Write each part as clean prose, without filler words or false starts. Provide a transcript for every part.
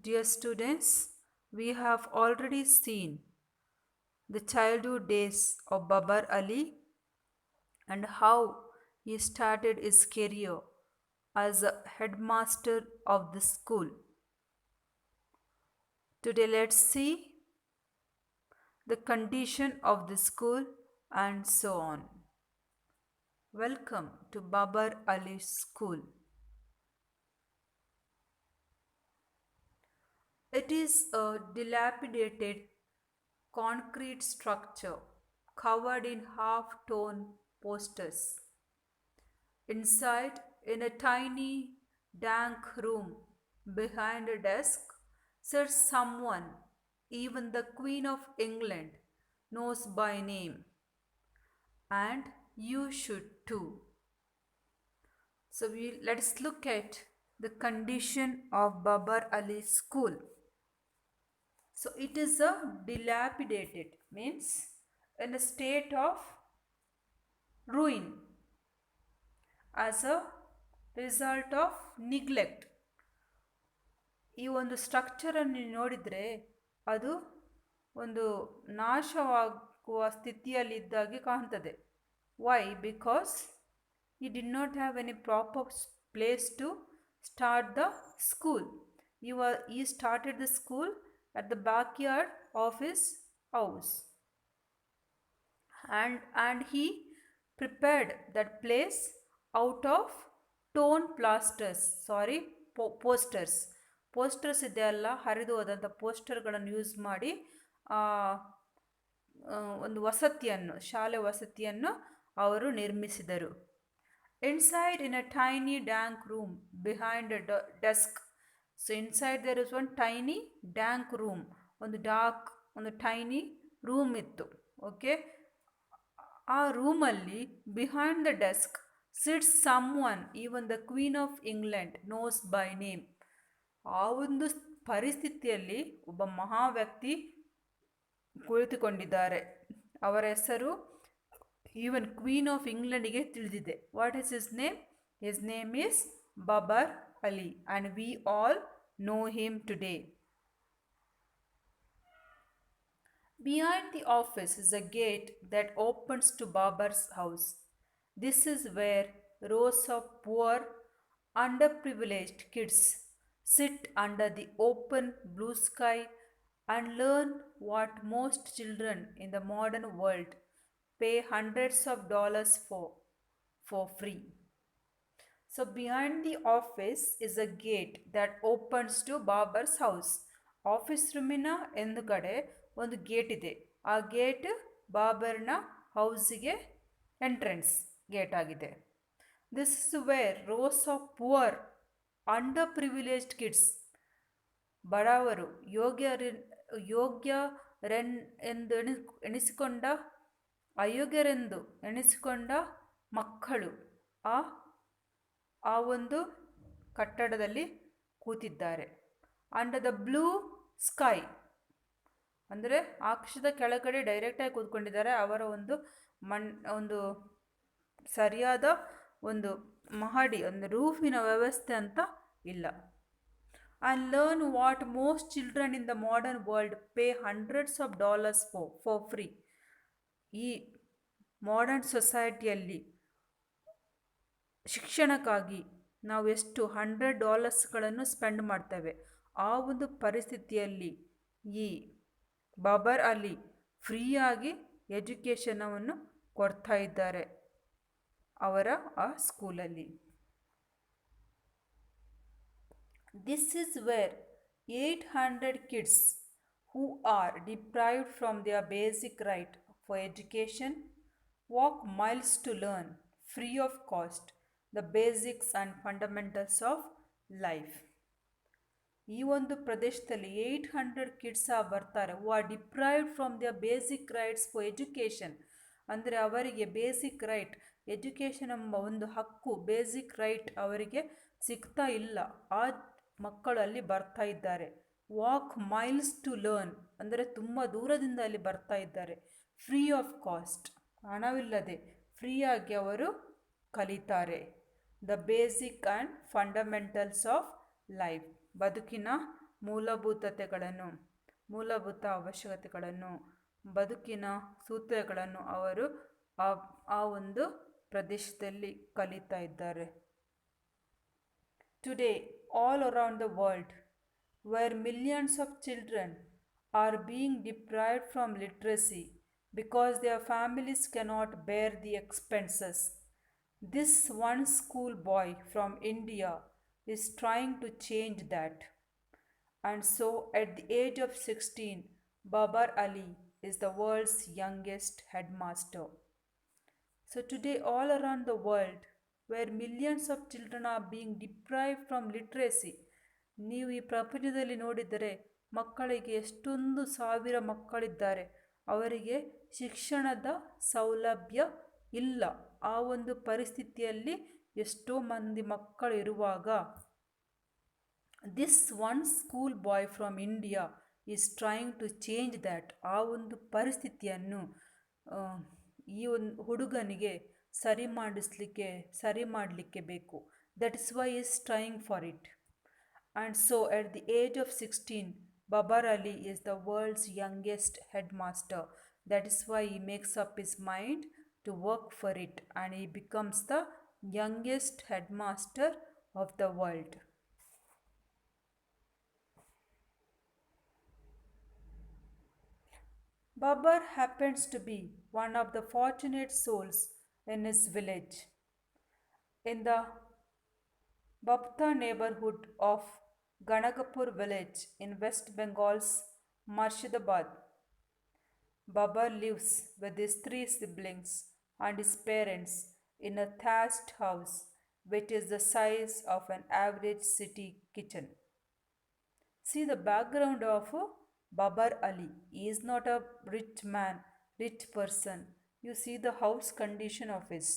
Dear students, we have already seen the childhood days of Babar Ali and how he started his career as a headmaster of the school. Today, let's see the condition of the school and so on. Welcome to Babar Ali School. It is a dilapidated concrete structure covered in half tone posters. Inside, in a tiny, dank room behind a desk, sits someone even the Queen of England knows by name, and you should too. So let's look at the condition of Babar Ali school. So it is a dilapidated, means in a state of ruin as a result of neglect. ಈ ಒಂದು ಸ್ಟ್ರಕ್ಚರನ್ನು ನೋಡಿದರೆ ಅದು ಒಂದು ನಾಶವಾಗುವ ಸ್ಥಿತಿಯಲ್ಲಿದ್ದಾಗೆ ಕಾಣ್ತದೆ. Why? Because he did not have any proper place to start the school. He started the school at the backyard of his house, and he prepared that place out of posters ಇದೆಯಲ್ಲ, ಹರಿದು ಹೋದಂಥ ಪೋಸ್ಟರ್ಗಳನ್ನು use ಮಾಡಿ ಒಂದು ಶಾಲೆ ವಸತಿಯನ್ನು ಅವರು ನಿರ್ಮಿಸಿದರು. Inside in a tiny dank room behind a desk. So inside there is one tiny dank room, ಒಂದು ಟೈನಿ ರೂಮ್ ಇತ್ತು. ಓಕೆ, ಆ ರೂಮಲ್ಲಿ behind the desk sits someone even the queen of England knows by name. ಆ ಒಂದು ಪರಿಸ್ಥಿತಿಯಲ್ಲಿ ಒಬ್ಬ ಮಹಾ ವ್ಯಕ್ತಿ ಕುಳಿತುಕೊಂಡಿದ್ದಾರೆ. ಅವರ ಹೆಸರು ಈವನ್ ಕ್ವೀನ್ ಆಫ್ ಇಂಗ್ಲೆಂಡಿಗೆ ತಿಳಿದಿದೆ. What is his name? His name is Babar Ali, and we all know him today. Behind the office is a gate that opens to Babar's house. This is where rows of poor, underprivileged kids sit under the open blue sky and learn what most children in the modern world pay hundreds of dollars for free. So behind the office is a gate that opens to Babar's house. Office ರೂಮಿನ ಹಿಂದುಗಡೆ ಒಂದು gate ಇದೆ. ಆ gate ಬಾಬರ್ನ ಹೌಸಿಗೆ entrance gate ಆಗಿದೆ. This is where rose of poor under privileged kids, ಬಡವರು, ಅಯೋಗ್ಯರೆಂದು ಎಣಿಸಿಕೊಂಡ ಮಕ್ಕಳು ಆ ಒಂದು ಕಟ್ಟಡದಲ್ಲಿ ಕೂತಿದ್ದಾರೆ. ಅಂಡರ್ ದ ಬ್ಲೂ ಸ್ಕೈ ಅಂದರೆ ಆಕಾಶದ ಕೆಳಗಡೆ ಡೈರೆಕ್ಟಾಗಿ ಕೂತ್ಕೊಂಡಿದ್ದಾರೆ. ಅವರ ಒಂದು ಸರಿಯಾದ ಒಂದು ಮಹಡಿ, ಒಂದು ರೂಫಿನ ವ್ಯವಸ್ಥೆ ಅಂತ ಇಲ್ಲ. And learn what most children in the modern world pay hundreds of dollars for free. ಈ ಮಾಡರ್ನ್ ಸೊಸೈಟಿಯಲ್ಲಿ ಶಿಕ್ಷಣಕ್ಕಾಗಿ ನಾವು ಎಷ್ಟು $100 ಸ್ಪೆಂಡ್ ಮಾಡ್ತೇವೆ. ಆ ಒಂದು ಪರಿಸ್ಥಿತಿಯಲ್ಲಿ ಈ ಬಾಬರ್ ಅಲಿ ಫ್ರೀಯಾಗಿ ಎಜುಕೇಷನವನ್ನು ಕೊಡ್ತಾ ಇದ್ದಾರೆ ಅವರ ಆ ಸ್ಕೂಲಲ್ಲಿ. This is where 800 kids who are deprived from their basic right for education walk miles to learn free of cost the basics and fundamentals of life. ಈ ಒಂದು ಪ್ರದೇಶದಲ್ಲಿ 800 kids ಬರ್ತಾರೆ. Who are deprived from their basic rights for education. ಅಂದರೆ ಅವರಿಗೆ basic right, education ಎಂಬ ಒಂದು ಹಕ್ಕು, basic right ಅವರಿಗೆ ಸಿಗ್ತಾ ಇಲ್ಲ. ಆ ಮಕ್ಕಳು ಅಲ್ಲಿ ಬರ್ತಾ ಇದ್ದಾರೆ. ವಾಕ್ ಮೈಲ್ಸ್ ಟು ಲರ್ನ್ ಅಂದರೆ ತುಂಬ ದೂರದಿಂದ ಅಲ್ಲಿ ಬರ್ತಾ ಇದ್ದಾರೆ. ಫ್ರೀ ಆಫ್ ಕಾಸ್ಟ್, ಹಣವಿಲ್ಲದೆ ಫ್ರೀಯಾಗಿ ಅವರು ಕಲಿತಾರೆ. The basic and fundamentals of life, ಬದುಕಿನ ಮೂಲಭೂತತೆಗಳನ್ನು ಮೂಲಭೂತ ಅವಶ್ಯಕತೆಗಳನ್ನು ಬದುಕಿನ ಸೂತ್ರಗಳನ್ನು ಅವರು ಆ ಆ ಒಂದು ಪ್ರದೇಶದಲ್ಲಿ ಕಲಿತಾ ಇದ್ದಾರೆ. Today, all around the world, where millions of children are being deprived from literacy because their families cannot bear the expenses, this one schoolboy from India is trying to change that. And so, at the age of 16, Babar Ali is the world's youngest headmaster. So, today, all around the world, where millions of children are being deprived from literacy, ನೀವು ಈ ಪ್ರಪಂಚದಲ್ಲಿ ನೋಡಿದರೆ ಮಕ್ಕಳಿಗೆ ಎಷ್ಟೊಂದು ಸಾವಿರ ಮಕ್ಕಳಿದ್ದಾರೆ, ಅವರಿಗೆ ಶಿಕ್ಷಣದ ಸೌಲಭ್ಯ ಇಲ್ಲ. ಆ ಒಂದು ಪರಿಸ್ಥಿತಿಯಲ್ಲಿ ಎಷ್ಟೋ ಮಂದಿ ಮಕ್ಕಳು ಇರುವಾಗ this one school boy from India is trying to change that. ಆ ಒಂದು ಪರಿಸ್ಥಿತಿಯನ್ನು ಈ ಒಂದು ಹುಡುಗನಿಗೆ ಸರಿ ಮಾಡಲಿಕ್ಕೆ ಬೇಕು. That is why is trying for it. And so at the age of 16, Babar Ali is the world's youngest headmaster. That is why he makes up his mind to work for it and he becomes the youngest headmaster of the world. Babar happens to be one of the fortunate souls in his village. In the Bapta neighborhood of Ganagapur village in West Bengal's Murshidabad, Babar lives with his three siblings and his parents in a thatched house which is the size of an average city kitchen. See the background of Babar Ali. He is not a rich man, rich person. You see the house condition of his.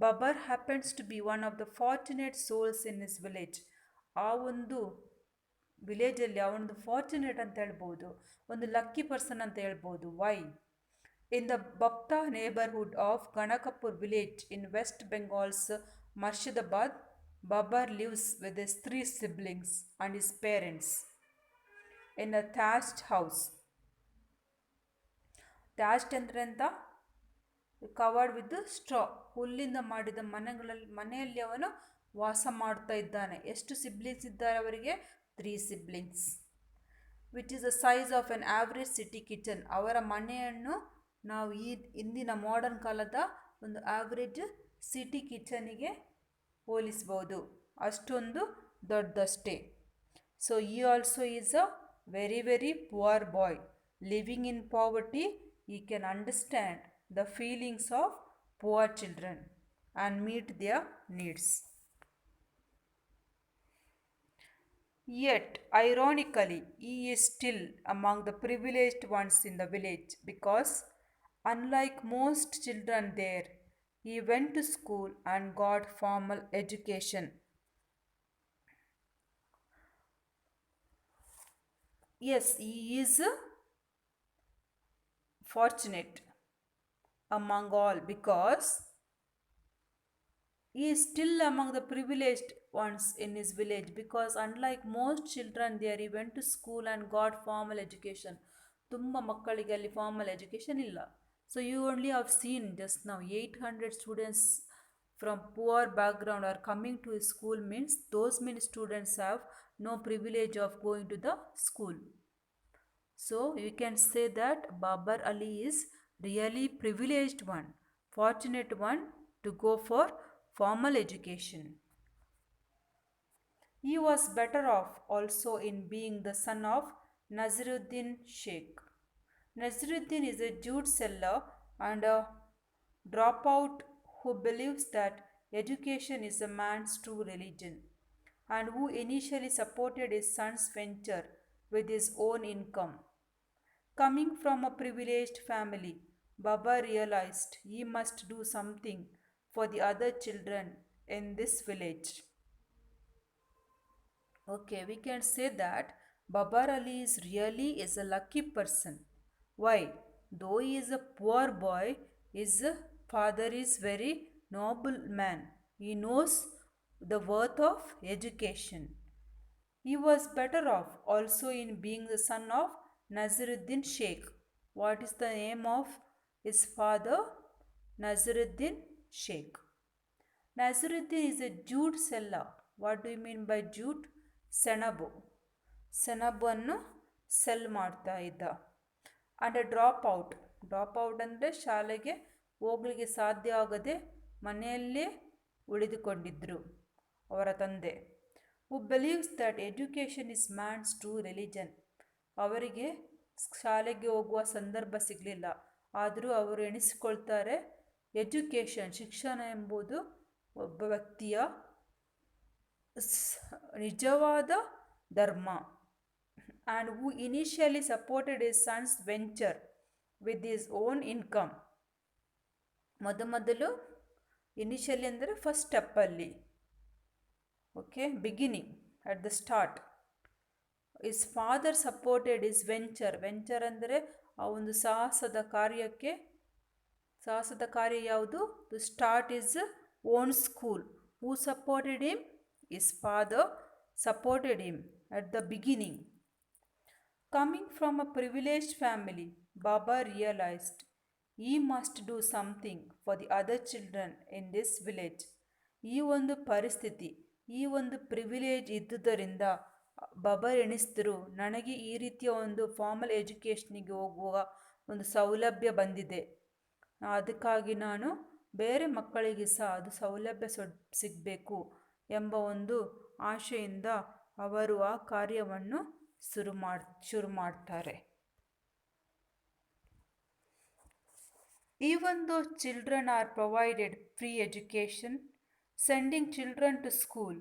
Babar happens to be one of the fortunate souls in his village. ಆ ಒಂದು ವಿಲೇಜಲ್ಲಿ ಅವನೊಂದು fortunate ಅಂತ ಹೇಳ್ಬೋದು, ಒಂದು lucky person ಅಂತ ಹೇಳ್ಬೋದು. Why? In the Bapta neighbourhood of Ganakpur village in West Bengal's Murshidabad, Babar lives with his three siblings and his parents in a thatched house. Thatched ಅಂದರೆ ಅಂತ ಕವರ್ಡ್ ವಿತ್ ಸ್ಟ್ರಾ, ಹುಲ್ಲಿಂದ ಮಾಡಿದ ಮನೆಯಲ್ಲಿ ಅವನು ವಾಸ ಮಾಡ್ತಾ ಇದ್ದಾನೆ. ಎಷ್ಟು ಸಿಬ್ಲಿಂಗ್ಸ್ ಇದ್ದಾರೆ ಅವರಿಗೆ? 3 siblings. Which is the size of N average city kitchen. ಅವರ ಮನೆಯನ್ನು ನಾವು ಇಂದಿನ ಮಾಡರ್ನ್ ಕಾಲದ ಒಂದು ಆವ್ರೇಜ್ ಸಿಟಿ ಕಿಚನಿಗೆ ಹೋಲಿಸ್ಬೋದು, ಅಷ್ಟೊಂದು ದೊಡ್ಡದಷ್ಟೇ. ಸೊ ಈ also is a very poor boy living in poverty. he can understand the feelings of poor children and meet their needs. Yet, ironically, he is still among the privileged ones in the village because, unlike most children there, he went to school and got formal education. Yes, he is fortunate among all because he is still among the privileged ones in his village because unlike most children there he went to school and got formal education. ತುಂಬ ಮಕ್ಕಳಿಗೆ ಅಲ್ಲಿ formal education ಇಲ್ಲ. So you only have seen just ನಾವು 800 students from poor background are coming to school means those many students have no privilege of going to the school. So you can say that Babar Ali is really privileged one, fortunate one to go for formal education. He was better off also in being the son of Naziruddin Sheikh. Naziruddin is a jute seller and a dropout who believes that education is a man's true religion and who initially supported his son's venture with his own income. Coming from a privileged family, Baba realized he must do something for the other children in this village. Okay, we can say that Babar Ali is a lucky person. Why? Though he is a poor boy, his father is very noble man. He knows the worth of education. He was better off also in being the son of Naziruddin Sheikh. What is the name of his father? Naziruddin Sheikh. Naziruddin is a jute seller. What do you mean by jute? ಸೆಣಬು ಸೆಣಬನ್ನು cell ಮಾಡ್ತಾ ಇದ್ದ. And A drop out ಅಂದರೆ ಶಾಲೆಗೆ ಹೋಗ್ಲಿಕ್ಕೆ ಸಾಧ್ಯ ಆಗದೆ ಮನೆಯಲ್ಲೇ ಉಳಿದುಕೊಂಡಿದ್ದರು ಅವರ ತಂದೆ. Who believes that education is man's true religion. ಅವರಿಗೆ ಶಾಲೆಗೆ ಹೋಗುವ ಸಂದರ್ಭ ಸಿಗಲಿಲ್ಲ, ಆದರೂ ಅವರು ಎಣಿಸಿಕೊಳ್ತಾರೆ ಎಜುಕೇಷನ್ ಶಿಕ್ಷಣ ಎಂಬುದು ಒಬ್ಬ ವ್ಯಕ್ತಿಯ ನಿಜವಾದ ಧರ್ಮ. And who initially supported his sons venture with his own income. ಮೊದಲು ಇನಿಷಿಯಲಿ ಅಂದರೆ first ಸ್ಟೆಪ್ಪಲ್ಲಿ, okay, beginning at the start. Is father supported is venture ಅಂದರೆ ಆ ಒಂದು ಸಾಹಸದ ಕಾರ್ಯ ಯಾವುದು? To start is own school. Who supported him? His father supported him at the beginning. Coming from a privileged family, Baba realized he must do something for the other children in this village. ಈ ಒಂದು ಪರಿಸ್ಥಿತಿ, ಈ ಒಂದು privilege ಇದ್ದುದರಿಂದ ಬಾಬಾ ಎಣಿಸಿದ್ರು, ನನಗೆ ಈ ರೀತಿಯ ಒಂದು ಫಾರ್ಮಲ್ ಎಜುಕೇಷನಿಗೆ ಹೋಗುವ ಒಂದು ಸೌಲಭ್ಯ ಬಂದಿದೆ, ಅದಕ್ಕಾಗಿ ನಾನು ಬೇರೆ ಮಕ್ಕಳಿಗೆ ಸಹ ಅದು ಸೌಲಭ್ಯ ಸಿಗಬೇಕು ಎಂಬ ಒಂದು ಆಶೆಯಿಂದ ಅವರು ಆ ಕಾರ್ಯವನ್ನು ಶುರು ಮಾಡ್ತಾರೆ. Even though children are provided free education, sending children to school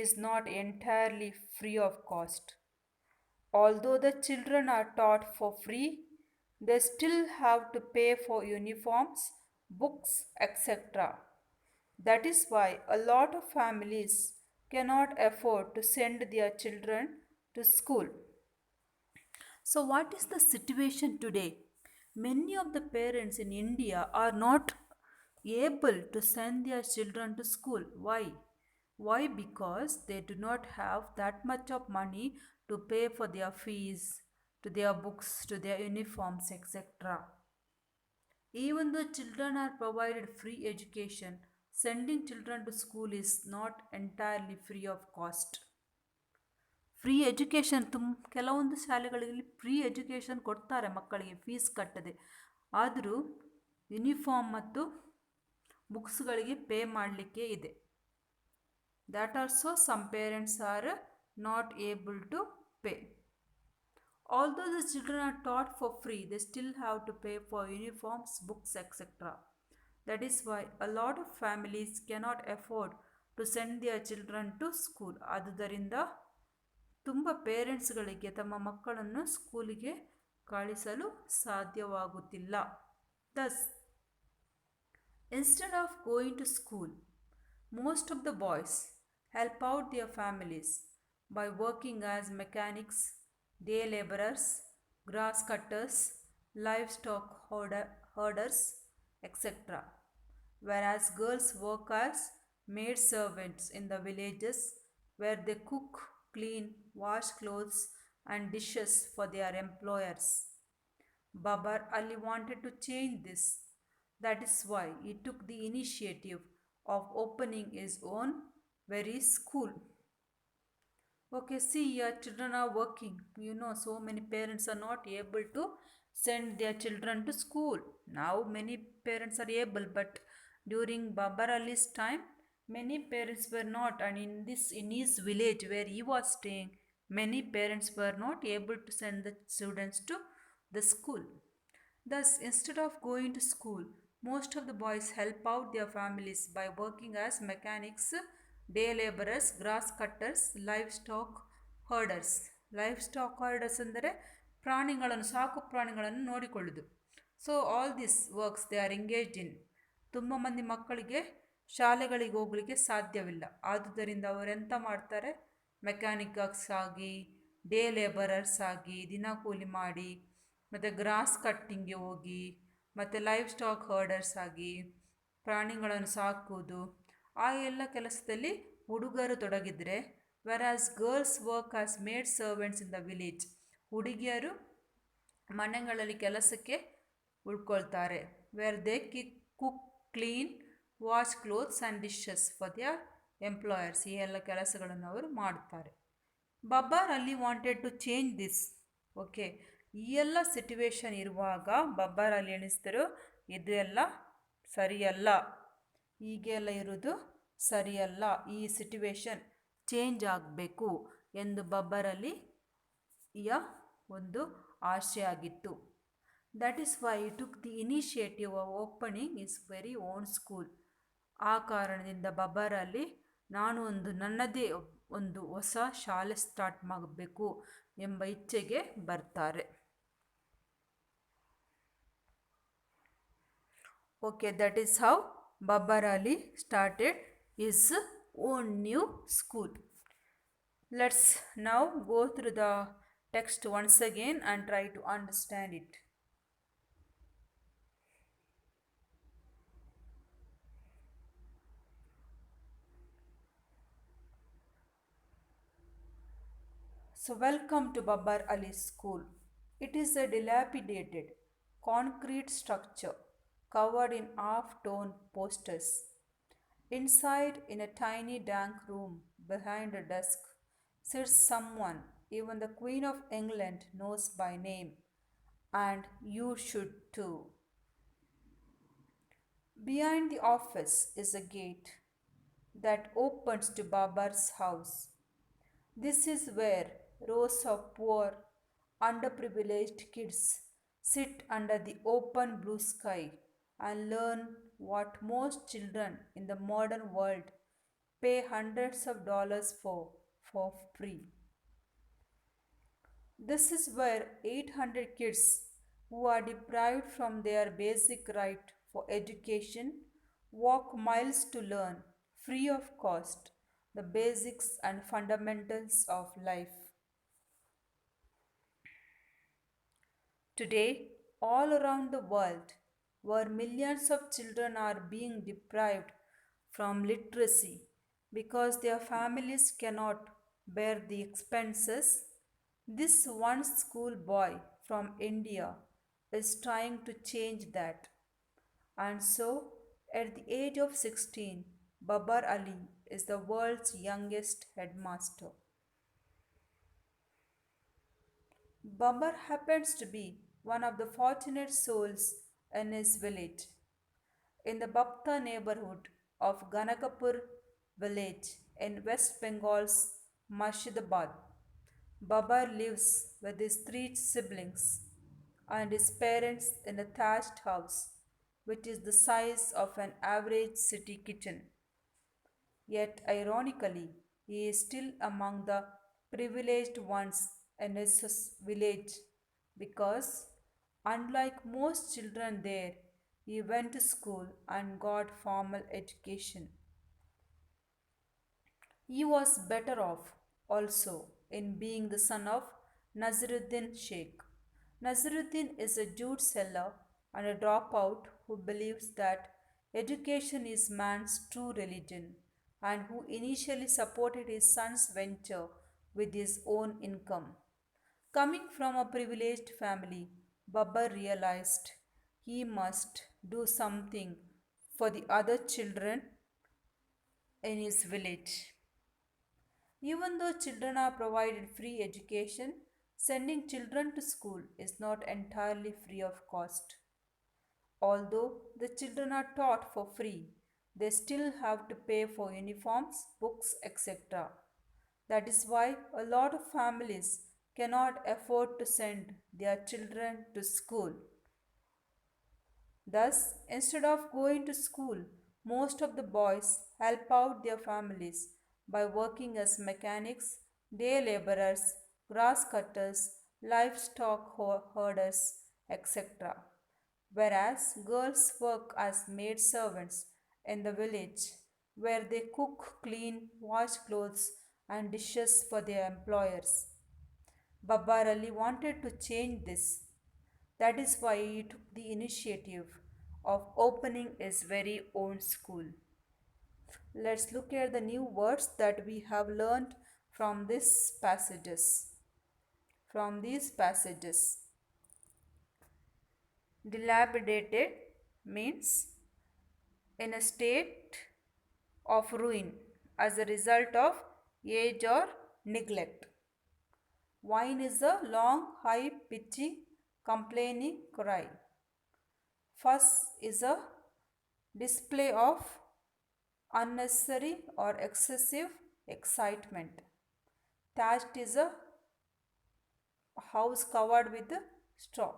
is not entirely free of cost. Although the children are taught for free, they still have to pay for uniforms, books, etc. That is why a lot of families cannot afford to send their children to school. So what is the situation today? Many of the parents in India are not able to send their children to school. Why? Because they do not have that much of money to pay for their fees, to their books, to their uniforms, etc. Even though children are provided free education, sending children to school is not entirely free of cost. Free education ಕೆಲವೊಂದು ಶಾಲೆಗಳಲ್ಲಿ free education ಕೊಡ್ತಾರೆ ಮಕ್ಕಳಿಗೆ fees ಕಟ್ಟದೆ, ಆದರೂ uniform ಮತ್ತು ಬುಕ್ಸ್ಗಳಿಗೆ pay ಮಾಡಲಿಕ್ಕೆ ಇದೆ. That also some parents are not able to pay. Although the children are taught for free, they still have to pay for uniforms, books, etc. That is why a lot of families cannot afford to send their children to school. ಆದುದರಿಂದ ತುಂಬ ಪೇರೆಂಟ್ಸ್ಗಳಿಗೆ ತಮ್ಮ ಮಕ್ಕಳನ್ನು ಸ್ಕೂಲಿಗೆ ಕಳಿಸಲು ಸಾಧ್ಯವಾಗುತ್ತಿಲ್ಲ. Thus, instead of going to school, most of the boys help out their families by working as mechanics, day laborers, grass cutters, livestock herders, etc. Whereas girls work as maid servants in the villages where they cook, clean, wash clothes and dishes for their employers. Babar Ali wanted to change this. That is why he took the initiative of opening his own very school. Okay, see, your children are working. You know, so many parents are not able to send their children to school. Now many parents are able, but during Babar Ali's time, many parents were not, and in his village where he was staying, many parents were not able to send the students to the school. Thus, instead of going to school, most of the boys help out their families by working as mechanics, day laborers, grass cutters, livestock herders. Livestock herders ಅಂದರೆ ಸಾಕು ಪ್ರಾಣಿಗಳನ್ನು ನೋಡಿಕೊಳ್ಳುವುದು. So all this works they are engaged in. ತುಂಬ ಮಂದಿ ಮಕ್ಕಳಿಗೆ ಶಾಲೆಗಳಿಗೆ ಹೋಗಲಿಕ್ಕೆ ಸಾಧ್ಯವಿಲ್ಲ, ಆದುದರಿಂದ ಅವರೆಂತ ಮಾಡ್ತಾರೆ, ಮೆಕ್ಯಾನಿಕಲ್ಸ್ ಆಗಿ, ಡೇ ಲೇಬರರ್ಸ್ ಆಗಿ ದಿನ ಕೂಲಿ ಮಾಡಿ, ಮತ್ತು ಗ್ರಾಸ್ ಕಟ್ಟಿಂಗ್ಗೆ ಹೋಗಿ, ಮತ್ತು ಲೈಫ್ ಸ್ಟಾಕ್ ಹರ್ಡರ್ಸ್ ಆಗಿ ಪ್ರಾಣಿಗಳನ್ನು ಸಾಕುವುದು, ಆ ಎಲ್ಲ ಕೆಲಸದಲ್ಲಿ ಹುಡುಗರು ತೊಡಗಿದರೆ whereas girls work as maid servants in the village. ಹುಡುಗಿಯರು ಮನೆಗಳಲ್ಲಿ ಕೆಲಸಕ್ಕೆ ಉಳ್ಕೊಳ್ತಾರೆ. Where they cook clean wash clothes and dishes for their employers. ಈ ಎಲ್ಲ ಕೆಲಸಗಳನ್ನು ಅವರು ಮಾಡುತ್ತಾರೆ. Babar Ali wanted to change this. Okay, ಈ ಎಲ್ಲ ಸಿಟುವೇಶನ್ ಇರುವಾಗ ಬಬ್ಬಾರ್ ಅಲಿ ಎಣಿಸಿದರು ಇದೆಲ್ಲ ಸರಿಯಲ್ಲ, ಹೀಗೆಲ್ಲ ಇರೋದು ಸರಿಯಲ್ಲ, ಈ ಸಿಟುವೇಶನ್ ಚೇಂಜ್ ಆಗಬೇಕು ಎಂದು ಬಬ್ಬಾರ್ ಅಲಿಯ ಒಂದು ಆಶೆ ಆಗಿತ್ತು. That is why took the initiative of opening is very own school. ಆ ಕಾರಣದಿಂದ ಬಬ್ಬಾರ್ ಅಲಿ ನಾನು ನನ್ನದೇ ಒಂದು ಹೊಸ ಶಾಲೆ ಸ್ಟಾರ್ಟ್ ಮಾಡಬೇಕು ಎಂಬ ಇಚ್ಛೆಗೆ ಬರ್ತಾರೆ. Okay, that is how Babar Ali started his own new school. Let's now go through the text once again and try to understand it. So, welcome to Babbar Ali's school. It is a dilapidated concrete structure covered in half-tone posters. Inside, in a tiny dank room behind a desk, sits someone even the Queen of England knows by name, and you should too. Behind the office is a gate that opens to Babar's house. This is where rows of poor, underprivileged kids sit under the open blue sky and learn what most children in the modern world pay hundreds of dollars for free. This is where 800 kids who are deprived from their basic right for education walk miles to learn, free of cost, the basics and fundamentals of life. Today, all around the world, where millions of children are being deprived from literacy because their families cannot bear the expenses, this one schoolboy from India is trying to change that. And so, at the age of 16, Babbar Ali is the world's youngest headmaster. Babbar happens to be one of the fortunate souls in his village. In the Bapta neighborhood of Ganakapur village in West Bengal's Murshidabad, Babbar lives with his three siblings and his parents in a thatched house which is the size of an average city kitchen. Yet, ironically, he is still among the privileged ones in his village because, unlike most children there, he went to school and got formal education. He was better off also in being the son of Naziruddin Sheikh. Naziruddin is a jute seller and a dropout who believes that education is man's true religion and who initially supported his son's venture with his own income. Coming from a privileged family, Babbar realized he must do something for the other children in his village. Even though children are provided free education, sending children to school is not entirely free of cost. Although the children are taught for free, they still have to pay for uniforms, books, etc. That is why a lot of families cannot afford to send their children to school. Thus, instead of going to school, most of the boys help out their families by working as mechanics, day laborers, grass cutters, livestock herders, etc. Whereas girls work as maid servants in the village where they cook, clean, wash clothes, and dishes for their employers. Babbar Ali wanted to change this. That is why he took the initiative of opening his very own school. Let's look at the new words that we have learned from these passages. From these passages, dilapidated means in a state of ruin as a result of age or neglect. Whine is a long, high pitchy, complaining cry. Fuss is a display of unnecessary or excessive excitement. Thatched is a house covered with straw.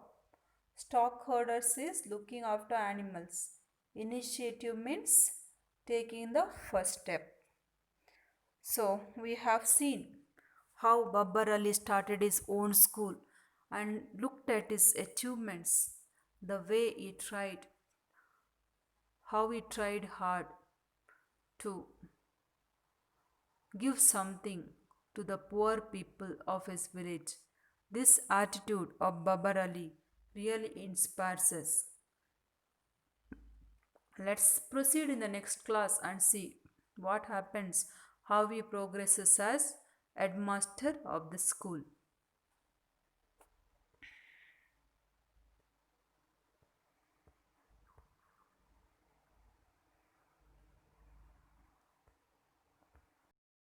Stockholders is looking after animals. Initiative means taking the first step. So we have seen how Babbar Ali started his own school and looked at his achievements, the way he tried, how he tried hard to give something to the poor people of his village. This attitude of Babbar Ali really inspires us. Let's proceed in the next class and see what happens, how he progresses as headmaster of the school.